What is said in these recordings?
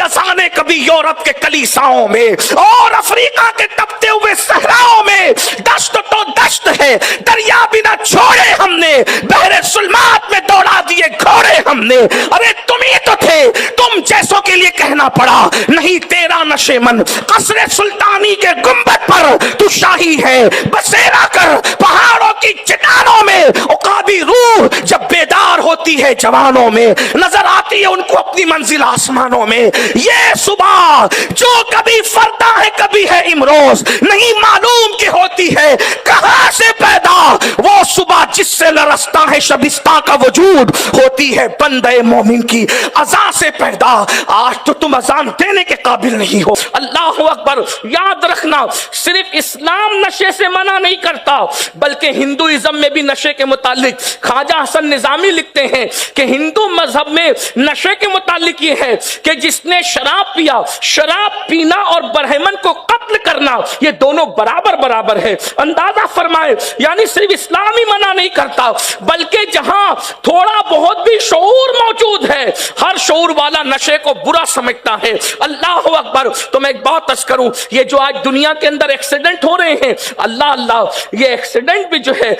अजाने कभी यूरोप के कलीसाओं में और अफ्रीका के तपते हुए सहराओं में दश्त तो दश्त है, दरिया भी ना छोड़े हमने, बहरे सुलमात में दौड़ा दिए घोड़े हमने। अरे तुम ही तो थे, तुम जैसों के लिए कहना पड़ा नहीं तेरा नशेमन, कसरे सुल्तानी के गुंबद पर तू शाही है, बसेरा कर पहाड़ों की चट्टानों में। औकाबी रूह जब बेदार होती है जवानों में, नजर आती है उनको अपनी मंजिल आसमानों में। ये सुबह जो कभी फरता है कभी है इमरोज, नहीं मालूम कि होती है कहां से पैदा वो सुबह जिससे लरसता है शबिस्ता का वजूद, होती है बंदे मोमिन की अज़ा से पैदा। आज तो तुम अजान देने के काबिल नहीं हो। अल्लाह अकबर। याद रखना, सिर्फ इस्लाम नशे से मना नहीं करता, बल्कि हिंदुइज्म में भी नशे के मुतालिक ख्वाजा हसन निजामी लिखते हैं कि हिंदू मजहब में नशे के मुतालिक ये है कि जिसने शराब पिया, शराब पीना और बरहमन को कत्ल करना ये दोनों बराबर बराबर है। अंदाजा फरमाए, यानी सिर्फ इस्लाम ही मना नहीं करता, बल्कि जहां थोड़ा बहुत भी शऊर मौजूद है, हर शऊर वाला नशे को बुरा समझता है। अल्लाह अकबर। तो मैं एक बात अर्ज करूं, ये जो आज दुनिया के अंदर एक्सीडेंट हो रहे हैं, अल्लाह अल्लाह, ये एक्सीडेंट भी जो है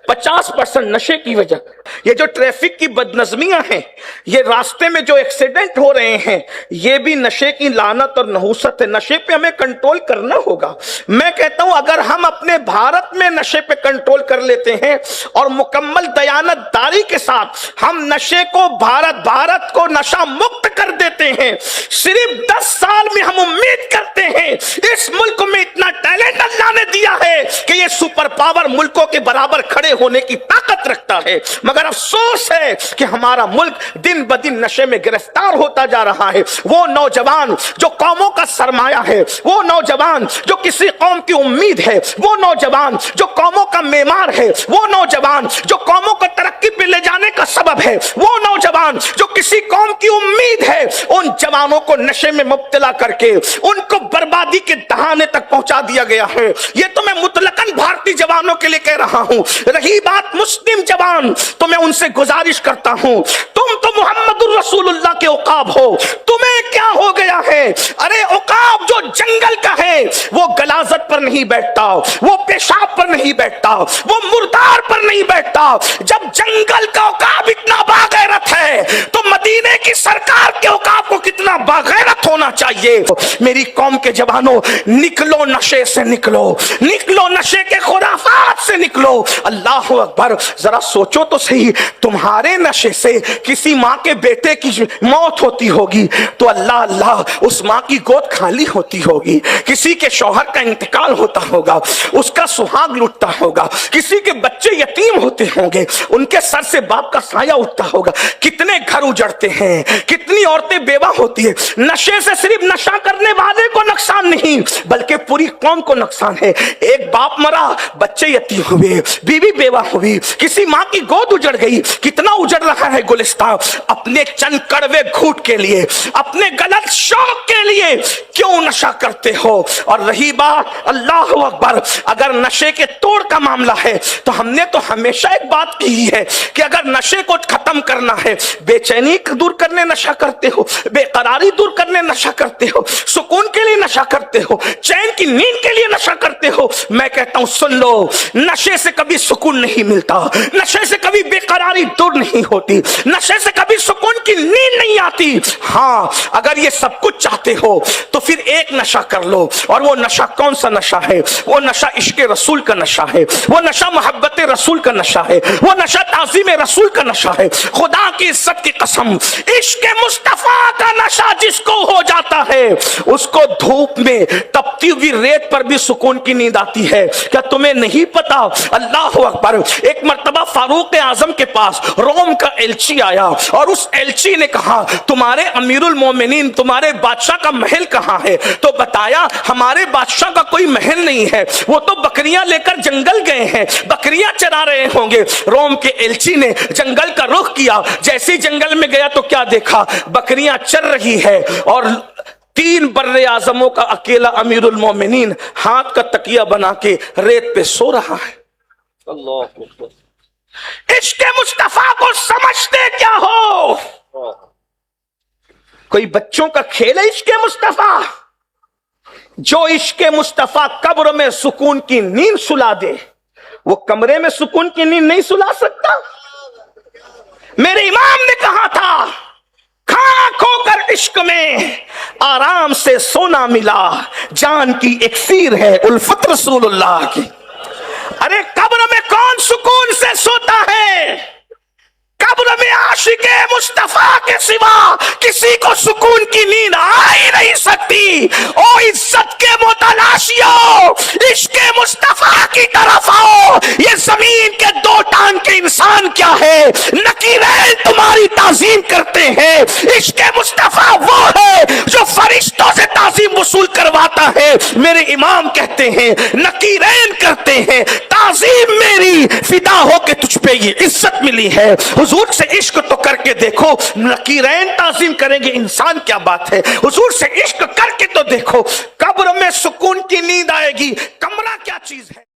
50% नशे की वजह। ये जो ट्रैफिक की बदनज़मियां हैं, ये रास्ते में जो एक्सीडेंट हो रहे हैं, ये भी नशे की लानत और नहुसत है। नशे पे हमें कंट्रोल करना होगा। मैं कहता हूं अगर हम अपने भारत में नशे पे कंट्रोल कर लेते हैं और मुकम्मल दयानतदारी के साथ हम नशे को भारत को नशा मुक्त कर देते हैं, सिर्फ 10 साल में हम उम्मीद करते हैं इस मुल्क में इतना टैलेंट अल्लाह ने दिया है कि ये सुपर पावर मुल्कों के बराबर खड़े होने की ताकत रखता है। मगर अफसोस है कि हमारा मुल्क दिन ब दिन नशे में गिरफ्तार होता जा रहा है। वो नौजवान जो कौमों का सरमाया है, वो नौजवान जो किसी कौम की उम्मीद है, वो नौजवान जो कौमों का मेमार है, वो नौजवान जो कौमों को तरक्की पे ले जाने का सबब है, वो नौजवान जो किसी कौम की उम्मीद है, उन जवानों को नशे में मुब्तला करके उनको बर्बादी के दहाने तक पहुंचा दिया गया है। ये तो मैं मुतलकन भारतीय जवानों के लिए कह रहा हूं। रही बात मुस्लिम जवान, तो मैं उनसे गुजारिश करता हूं, तुम तो मुहम्मदुर रसूलुल्लाह के औकाब हो, तुम्हें क्या हो गया है? अरे औकाब जो जंगल का है वो गलाजत पर नहीं बैठता, वो पेशाब पर नहीं बैठता, वो मुर्दार पर नहीं बैठता। जब जंगल का औकाब इतना बागैरत है तो मदीने की सरकार के औकाब को कितना बागैरत होना चाहिए। मेरी कौम के जवानों, निकलो नशे से, निकलो निकलो नशे के खुराफात से निकलो। अल्लाह अकबर। जरा सोचो तो सही, तुम्हारे नशे से किसी माँ के बेटे की मौत होती होगी तो अल्लाह अल्लाह उस माँ की गोद खाली होती होगी, किसी के शौहर का इंतकाल होता होगा, उसका सुहाग लुटता होगा, किसी के बच्चे यतीम होते होंगे, उनके सर से बाप का साया उठता होगा, कितने घर उजड़ते हैं, कितनी औरतें बेवा होती है। नशे से सिर्फ नशा करने वाले को नुकसान नहीं बल्कि पूरी कौम को नुकसान है। एक बाप मरा, बच्चे यतीम हुए, बीवी बेवा हुई, किसी माँ की गोद उजड़ गई। कितना उजड़ रहा है गुलिस्तान अपने चंद कड़वे घूट के लिए, अपने गलत शौक के लिए। क्यों नशा करते हो? और रही बात अल्लाह अकबर, अगर नशे के तोड़ का मामला है तो हमने तो हमेशा एक बात की है कि अगर नशे को खत्म करना है, बेचैनी दूर करने नशा करते हो, बेकरारी दूर करने नशा करते हो, सुकून के लिए नशा करते हो, चैन की नींद के लिए नशा करते हो, मैं कहता हूं सुन लो, नशे से कभी सुकून नहीं मिलता, नशे से कभी बेकरारी दूर नहीं होती, नशे से कभी सुकून की नींद नहीं आती। हाँ, अगर ये सब कुछ चाहते हो तो फिर एक नशा कर लो। और वो नशा कौन सा नशा है? वो नशा इश्क रसूल का नशा है, वो नशा मोहब्बत रसूल का नशा है, वो नशा ताज़ीम रसूल का नशा है। खुदा की इज्जत की कसम, इश्क मुस्तफा का नशा जिसको हो जाता है उसको धूप में तपती हुई रेत पर भी सुकून की नींद आती है। क्या तुम्हें नहीं पता? अल्लाह अकबर। एक मर्तबा फारूक आजम के पास रोम का एलची आया और उस एलची ने कहा, तुम्हारे अमीरुल मोमिनीन, तुम्हारे बादशाह का महल कहाँ है? तो बताया, हमारे बादशाह का कोई महल नहीं है, वो तो बकरियां लेकर जंगल गए हैं, बकरियां चरा रहे होंगे। रोम के एलची ने जंगल का रुख किया, जैसे ही जंगल में गया तो क्या देखा? बकरियां चर रही है और 3 बर्रे आजमों का अकेला अमीरुल मोमिनीन हाथ का तकिया बना के रेत पे सो रहा है। अल्लाह, इश्क़ मुस्तफा को समझते क्या हो? کوئی بچوں کا کھیل ہے عشق مصطفیٰ؟ جو عشق مصطفیٰ قبر میں سکون کی نیند سلا دے وہ کمرے میں سکون کی نیند نہیں سلا سکتا؟ میرے امام نے کہا تھا کھانا کھو کر عشق میں آرام سے سونا ملا، جان کی اکسیر ہے الفت رسول اللہ کی۔ ارے قبر میں کون سکون سے سوتا ہے؟ قبر میں عاشق مصطفیٰ کے سوا کسی کو سکون کی نیند آ ہی نہیں سکتی۔ او عزت کے متلاشیوں، عشق مصطفیٰ کی طرف آؤ۔ یہ زمین کے دو ٹانگ کے انسان کیا ہے؟ نکیرین تمہاری تعظیم کرتے ہیں، عشق مصطفیٰ وہ ہے جو فرشتوں سے تعظیم وصول کرواتا ہے۔ میرے امام کہتے ہیں نکیرین کرتے ہیں تعظیم میری، فدا ہو کے تجھ پہ یہ عزت ملی ہے۔ حضور سے عشق تو کر کے دیکھو، نکیرین تعظیم کریں گے انسان کیا بات ہے؟ حضور سے عشق کر کے تو دیکھو، قبر میں سکون کی نیند آئے گی، کمرہ کیا چیز ہے؟